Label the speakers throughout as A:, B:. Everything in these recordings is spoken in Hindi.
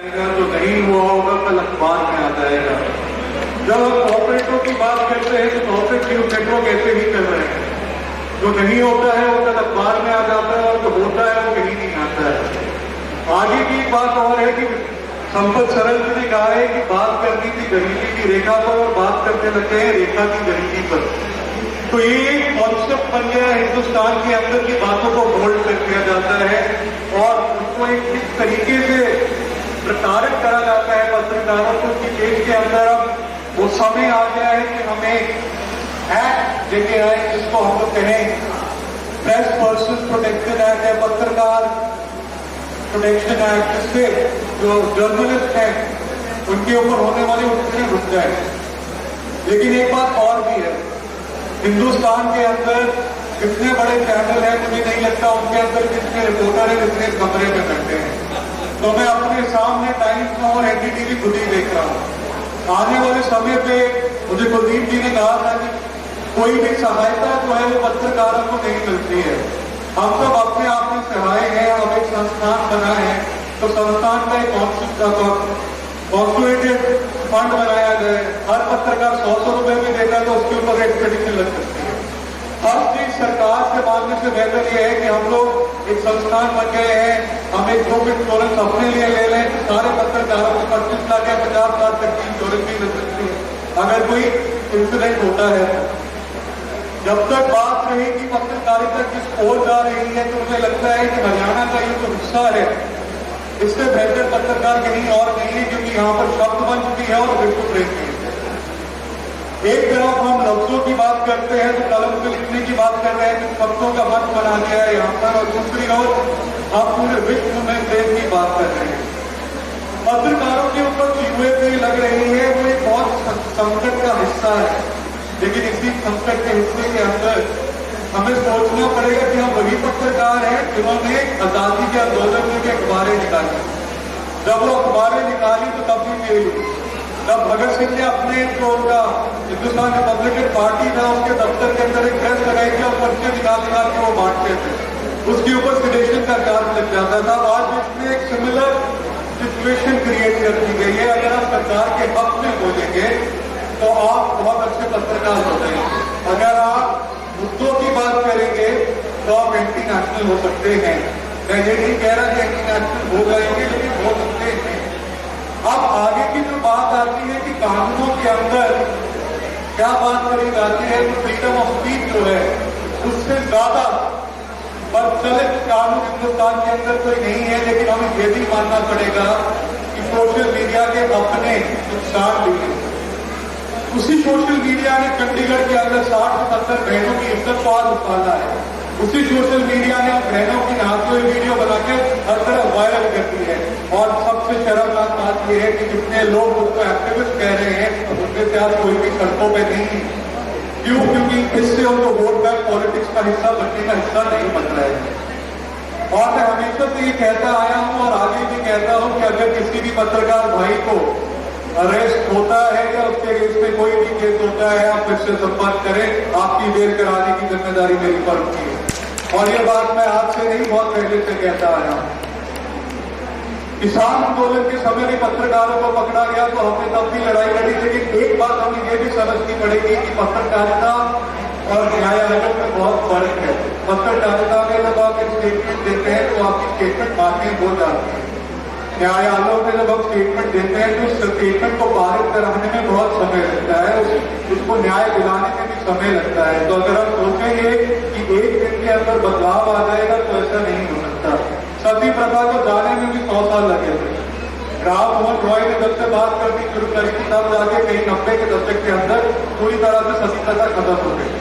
A: जो नहीं हुआ होगा कल अखबार में आ जाएगा। जब हम कॉर्पोरेटों की बात करते हैं तो कॉर्पोरेट न्यूज नेटवर्क ऐसे ही कर रहे हैं, जो नहीं होता है वो कल अखबार में आ जाता है और जो होता है वो कहीं नहीं आता है। आगे की बात और है कि संपत सरल जी ने कहा है कि बात करनी थी गरीबी की रेखा पर और बात करने लगते हैं रेखा की गरीबी पर। तो ये एक कॉन्सेप्ट बन गया है हिंदुस्तान के अंदर की बातों को होल्ड कर दिया जाता है और उसको एक इस तरीके से प्रताड़ित करा जाता है पत्रकारों को कि देश के अंदर अब वो समय आ गया है कि हमें एक्ट लेके आए जिसको हम लोग कहें प्रेस पर्सन प्रोटेक्शन एक्ट है, पत्रकार प्रोटेक्शन एक्ट, जिससे जो जर्नलिस्ट हैं उनके ऊपर होने वाली उत्पीड़न रुक जाए। लेकिन एक बात और भी है, हिंदुस्तान के अंदर कितने बड़े चैनल हैं मुझे नहीं लगता उनके अंदर कितने रिपोर्टर हैं जितने कमरे में बैठे हैं। तो मैं अपने सामने टाइम्स में और एनडीटीवी खुद ही देख रहा हूँ। आने वाले समय पे मुझे कुलदीप जी ने कहा था कि कोई भी सहायता जो है वो पत्रकारों को नहीं मिलती है। हम सब अपने आप में सहाय हैं, हम एक संस्थान बनाए हैं तो संस्थान का एक कॉन्स्टिट्यूटेड फंड बनाया जाए। हर पत्रकार 100 रुपए भी देता है तो उसके ऊपर एक्सपेडिशन लग सकती है। हर चीज सरकार से मांगने से बेहतर यह है कि हम लोग एक संस्थान बन गए हैं, हम एक ग्रुप इंश्योरेंस अपने लिए ले लें तो सारे पत्रकारों को 25 लाख या 50 लाख तक की इंश्योरेंस भी मिल सकती है अगर कोई इंसिडेंट होता है। जब तक बात रही कि पत्रकारिता किस ओर जा रही है तो मुझे लगता है कि हरियाणा का ये जो हिस्सा है इससे बेहतर पत्रकार कहीं और नहीं है, क्योंकि यहाँ पर शब्द मंच भी है और बिल्कुल रहती है। एक तरफ हम लफ्जों की बात करते हैं तो कलम से लिखने की बात कर रहे हैं कि शब्दों का मंच बना दिया है यहाँ पर, और दूसरी ओर हम पूरे विश्व में प्रेम की बात कर रहे हैं। पत्रकारों के ऊपर चीजें लग रही है वो एक बहुत संकट का हिस्सा है, लेकिन इसी संकट के हिस्से के अंदर हमें सोचना पड़ेगा कि हम वही पत्रकार हैं जिन्होंने आजादी के आंदोलन में भी अखबारें निकाली। जब वो अखबारें निकाली तो तब भी फेल हुई। जब भगत सिंह ने अपने जो उनका हिंदुस्तान रिपब्लिकन पार्टी था उसके दफ्तर के अंदर एक प्रेस लगाई थी और पर्चे निकाल के वो बांटते थे, उसके ऊपर सिलेक्शन का चार्ज लग जाता था। आज इसमें एक सिमिलर सिचुएशन क्रिएट कर दी गई है। अगर आप सरकार के हक में बोलेंगे तो आप बहुत अच्छे पत्रकार हो जाएंगे, अगर आप मुद्दों की बात करेंगे तो आप एंटी नेशनल हो सकते हैं। मैं ये नहीं कह रहा कि एंटी नेशनल हो जाएंगे, लेकिन हो सकते हैं। अब आगे की जो बात आती है कि कानूनों के अंदर क्या बात करी जाती है, तो फ्रीडम ऑफ स्पीच जो है उससे ज्यादा प्रचलित कानून हिंदुस्तान के अंदर कोई नहीं है। लेकिन हमें ये भी मानना पड़ेगा कि सोशल मीडिया के अपने नुकसान भी हैं। उसी सोशल मीडिया ने चंडीगढ़ के अंदर 60 से 70 बहनों की इज्जत को आज उछाला है। उसी सोशल मीडिया ने बहनों की नहाते हुए वीडियो बना के हर तरफ वायरल कर दी है। और सबसे शर्मनाक बात यह है कि जितने लोग उसको एक्टिविस्ट कह रहे हैं उनके से आज कोई भी सड़कों पर नहीं है। क्यों? क्योंकि इससे उनको वोट बैंक पॉलिटिक्स का हिस्सा बनने का हिस्सा नहीं बन रहा है। और मैं हमेशा से ये कहता आया हूं और आगे भी कहता हूं कि अगर किसी भी पत्रकार भाई को अरेस्ट होता है या उसके अगेंस्ट में कोई भी केस होता है, आप फिर से संपर्क करें। आपकी बेल कराने की जिम्मेदारी मेरी पड़ती है। और ये बात मैं आज से नहीं बहुत पहले से कहता आया हूं। किसान आंदोलन के समय भी पत्रकारों को पकड़ा गया तो हमने तब भी लड़ाई लड़ी, लेकिन एक बात हमें ये भी समझनी पड़ेगी कि पत्रकारिता और न्यायालयों में बहुत फर्क है। पत्रकारिता में जब आप एक स्टेटमेंट देते हैं तो आपकी स्टेटमेंट मान्य हो जाती है। न्यायालयों में जब हम स्टेटमेंट देते हैं तो उस स्टेटमेंट को पारित कराने में बहुत समय लगता है, उसको न्याय दिलाने में भी समय लगता है। तो अगर हम सोचेंगे कि एक दिन के अंदर बदलाव आ जाएगा तो ऐसा नहीं हो सकता। सती प्रथा को जाने में भी 100 साल लगे थे। राम मोहन रॉय ने जब से बात करनी शुरू करी थी तब जाके कहीं 90 के दशक के अंदर पूरी तरह से सती प्रथा खत्म हो गई।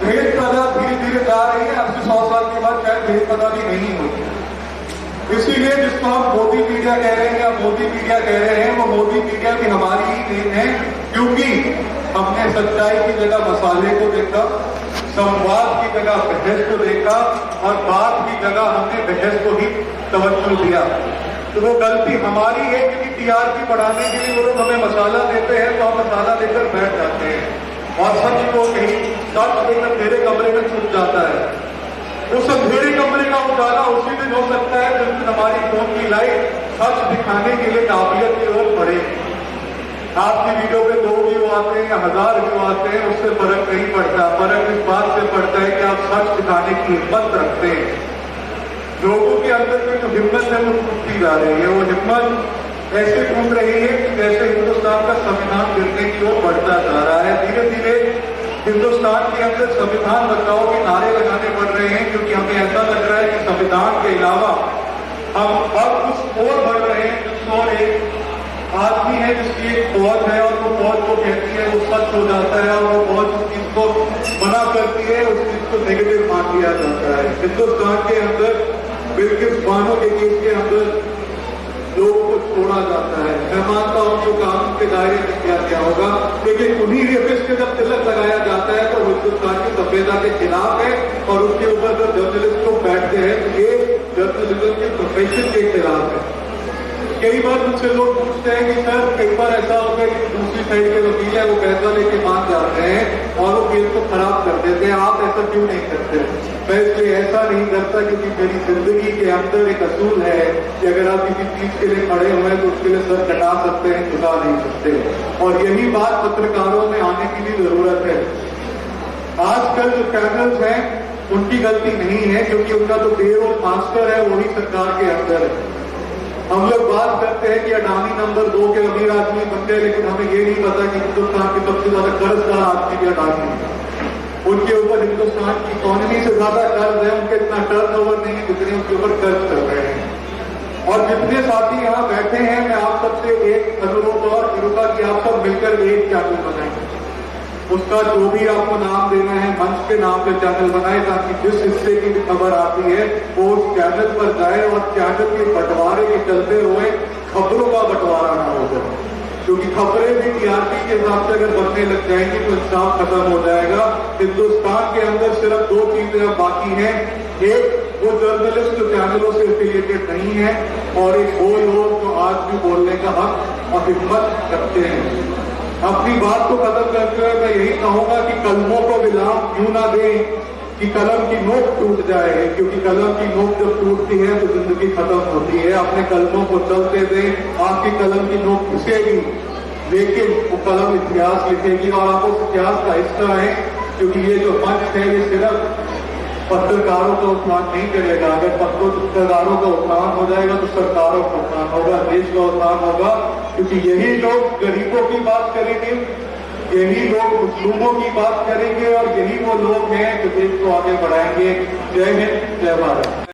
A: दहेज प्रथा धीरे धीरे जा रही है, अब से 100 साल के बाद शायद दहेज प्रथा भी नहीं होगी। इसीलिए जिसको हम मोदी मीडिया कह रहे हैं या मोदी मीडिया कह रहे हैं, वो मोदी मीडिया भी हमारी ही देन है, क्योंकि हमने सच्चाई की जगह मसाले को देखा, संवाद की जगह बहस को देखा और बात की जगह हमने बहस को ही तवज्जो दिया। तो वो गलती हमारी है, क्योंकि टीआरपी बढ़ाने के लिए वो लोग हमें मसाला देते हैं तो हम मसाला लेकर बैठ जाते हैं और सच को कहीं सच लेकर मेरे कमरे में छुप जाता है। उस अंधेरे कमरे का उजाला उसी दिन हो सकता है जिस दिन हमारी फोन की लाइट सच दिखाने के लिए काबिलियत की ओर बढ़े। आपकी वीडियो पे 2 व्यू आते हैं या 1000 व्यू आते हैं, उससे फर्क नहीं पड़ता। फर्क इस बात से पड़ता है कि आप सच दिखाने की हिम्मत रखते हैं। लोगों के अंदर की जो हिम्मत है वो टूटती जा रही है। वो हिम्मत ऐसे टूट रही है कि जैसे हिंदुस्तान का संविधान गिरने की ओर बढ़ता जा रहा है। धीरे धीरे हिंदुस्तान के अंदर संविधान बचाओ के नारे लगाने पड़ रहे हैं, क्योंकि हमें ऐसा लग रहा है कि संविधान के अलावा हम अब कुछ और बढ़ रहे हैं। जिस और एक आदमी है जिसकी एक फौज है और वो फौज को कहती है वो सच हो जाता है, और वो फौज उस चीज को मना करती है, उस चीज को नेगेटिव मान लिया जाता है। हिंदुस्तान के अंदर बिल्किस बानो के केस के अंदर लोगों को छोड़ा जाता है। मैं मानता हूं जो कानून के दायरे में किया गया होगा, लेकिन उन्हीं रेपिस्ट के जब तिलक लगाया जाता है तो हिंदुस्तान की सभ्यता के खिलाफ है, और उसके ऊपर जब जर्नलिस्ट लोग बैठते हैं तो ये जर्नलिज्म के प्रोफेशन के खिलाफ है। कई बार मुझसे लोग पूछते हैं कि सर कई बार ऐसा होता है कि दूसरी साइड के वकील है वो पैसा लेके मान जाते हैं और वो केस को खराब कर देते हैं, आप ऐसा क्यों नहीं करते? मैं इसलिए ऐसा नहीं करता क्योंकि मेरी जिंदगी के अंदर एक असूल है कि अगर आप किसी चीज के लिए खड़े हुए हैं तो उसके लिए सर कटा सकते हैं, झुका नहीं सकते। और यही बात पत्रकारों में आने की भी जरूरत है। आजकल जो चैनल्स हैं उनकी गलती नहीं है, क्योंकि उनका तो पेरोल मास्टर है वही सरकार के अंदर है। हम लोग बात करते हैं कि अडानी नंबर 2 के अमीर आदमी बन गए, लेकिन हमें ये नहीं पता कि हिंदुस्तान के सबसे ज्यादा कर्जदार आदमी भी अडानी है। उनके ऊपर हिंदुस्तान की इकोनॉमी से ज्यादा कर्ज है, उनके इतना टर्नओवर नहीं है जितने उनके ऊपर कर्ज कर रहे हैं। और जितने साथी यहाँ बैठे हैं, मैं आप सबसे एक अनुरोध और करूंगा कि आप सब मिलकर एक चैनल बनाएं। उसका जो भी आपको नाम देना है मंच के नाम पे चैनल बनाए, ताकि जिस हिस्से की भी खबर आती है वो उस चैनल पर जाए और चैनल के बंटवारे के चलते हुए खबरों का बंटवारा ना हो जाए। क्योंकि खबरें भी टीआरपी के हिसाब से अगर बनने लग जाएंगी तो इंसाफ खत्म हो जाएगा। हिंदुस्तान के अंदर सिर्फ 2 चीजें अब बाकी हैं, एक वो जर्नलिस्ट जो चैनलों से एफिलिएटेड नहीं है, और एक वो लोग जो आज भी बोलने का हक और हिम्मत रखते हैं। अपनी बात को खत्म करते हुए मैं यही कहूंगा कि कलमों को विराम यूं ना दें कि कलम की नोक टूट जाए, क्योंकि कलम की नोक जब टूटती है तो जिंदगी खत्म होती है। अपने कलमों को चलते दें, आपकी कलम की नोक घुसेगी लेकिन वो कलम इतिहास लिखेगी और आप उस इतिहास का हिस्सा है। क्योंकि ये जो मंच है ये सिर्फ पत्रकारों का उत्थान नहीं करेगा। अगर पत्रकारों का उत्थान हो जाएगा तो सरकारों का उत्थान होगा, देश का उत्थान होगा। क्योंकि यही लोग गरीबों की बात करेंगे, यही लोग मजलूमों की बात करेंगे, और यही वो लोग हैं जो देश को आगे बढ़ाएंगे। जय हिंद, जय भारत।